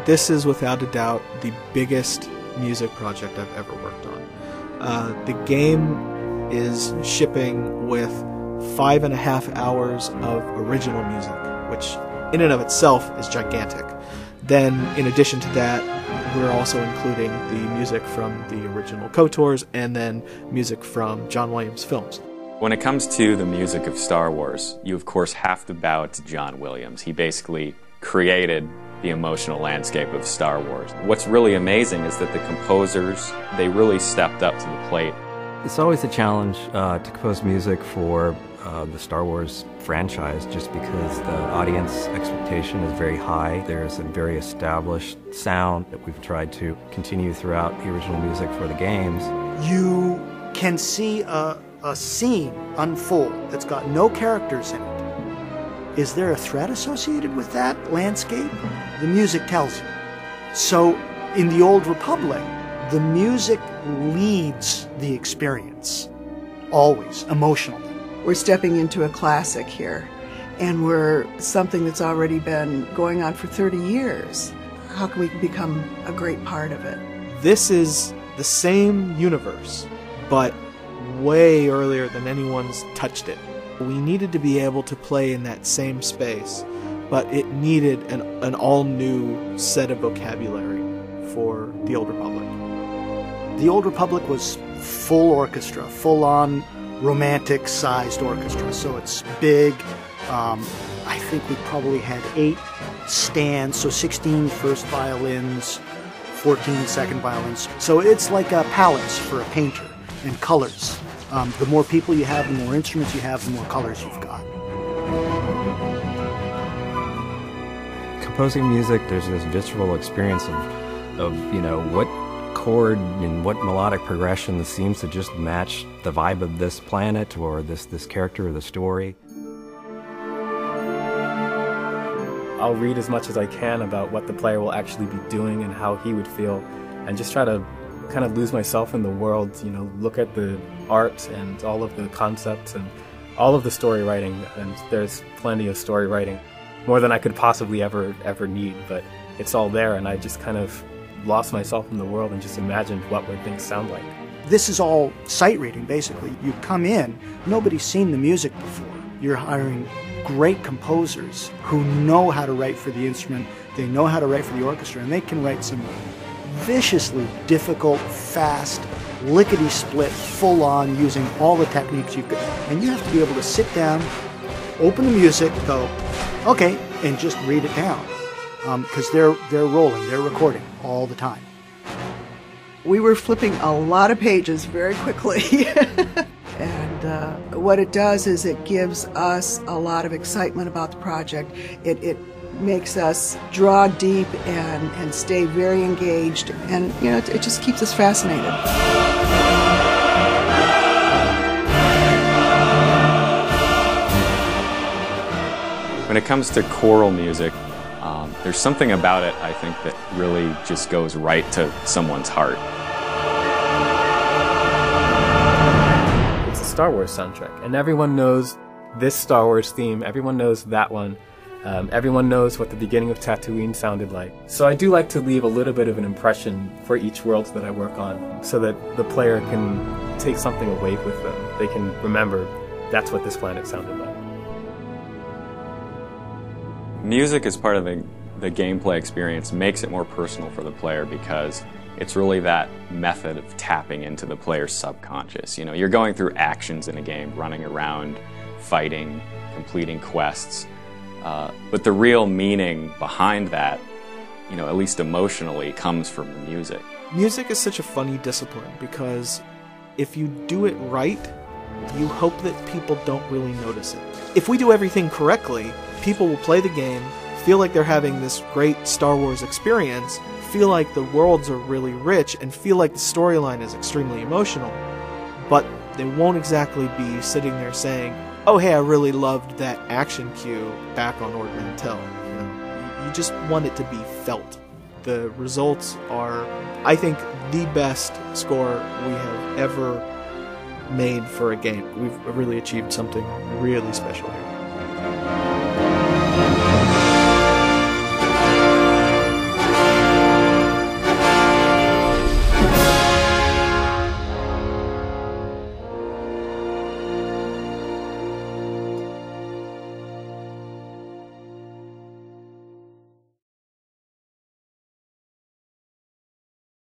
This is without a doubt the biggest music project I've ever worked on. The game is shipping with 5.5 hours of original music, which in and of itself is gigantic. Then, in addition to that, we're also including the music from the original KOTORs and then music from John Williams films. When it comes to the music of Star Wars, you of course have to bow to John Williams. He basically created the emotional landscape of Star Wars. What's really amazing is that the composers, they really stepped up to the plate. It's always a challenge to compose music for the Star Wars franchise, just because the audience expectation is very high. There's a very established sound that we've tried to continue throughout the original music for the games. You can see a scene unfold that's got no characters in it. Is there a threat associated with that landscape? The music tells you. So in the Old Republic, the music leads the experience, always, emotionally. We're stepping into a classic here, and we're something that's already been going on for 30 years. How can we become a great part of it? This is the same universe, but way earlier than anyone's touched it. We needed to be able to play in that same space, but it needed an all-new set of vocabulary for the Old Republic. The Old Republic was full orchestra, full-on romantic-sized orchestra, so it's big. I think we probably had 8 stands, so 16 first violins, 14 second violins. So it's like a palettes for a painter, and colors. The more people you have, the more instruments you have, the more colors you've got. Composing music, there's this visceral experience of you know, what chord and what melodic progression seems to just match the vibe of this planet or this character or the story. I'll read as much as I can about what the player will actually be doing and how he would feel, and just try to kind of lose myself in the world, you know, look at the art and all of the concepts and all of the story writing, and there's plenty of story writing, more than I could possibly ever need, but it's all there, and I just kind of lost myself in the world and just imagined what would things sound like. This is all sight reading, basically. You come in, nobody's seen the music before. You're hiring great composers who know how to write for the instrument, they know how to write for the orchestra, and they can write some viciously difficult, fast, lickety-split, full-on, using all the techniques you've got. And you have to be able to sit down, open the music, go, okay, and just read it down. Because they're rolling, they're recording all the time. We were flipping a lot of pages very quickly. And what it does is it gives us a lot of excitement about the project. It makes us draw deep and stay very engaged, and you know, it just keeps us fascinated. When it comes to choral music, there's something about it, I think, that really just goes right to someone's heart. It's a Star Wars soundtrack, and everyone knows this Star Wars theme, everyone knows that one. Everyone knows what the beginning of Tatooine sounded like. So I do like to leave a little bit of an impression for each world that I work on, so that the player can take something away with them. They can remember that's what this planet sounded like. Music as part of the gameplay experience makes it more personal for the player, because it's really that method of tapping into the player's subconscious. You know, you're going through actions in a game, running around, fighting, completing quests. But the real meaning behind that, you know, at least emotionally, comes from the music. Music is such a funny discipline, because if you do it right, you hope that people don't really notice it. If we do everything correctly, people will play the game, feel like they're having this great Star Wars experience, feel like the worlds are really rich, and feel like the storyline is extremely emotional. But they won't exactly be sitting there saying, oh hey, I really loved that action cue back on Ord Mantell. You know, you just want it to be felt. The results are, I think, the best score we have ever made for a game. We've really achieved something really special here.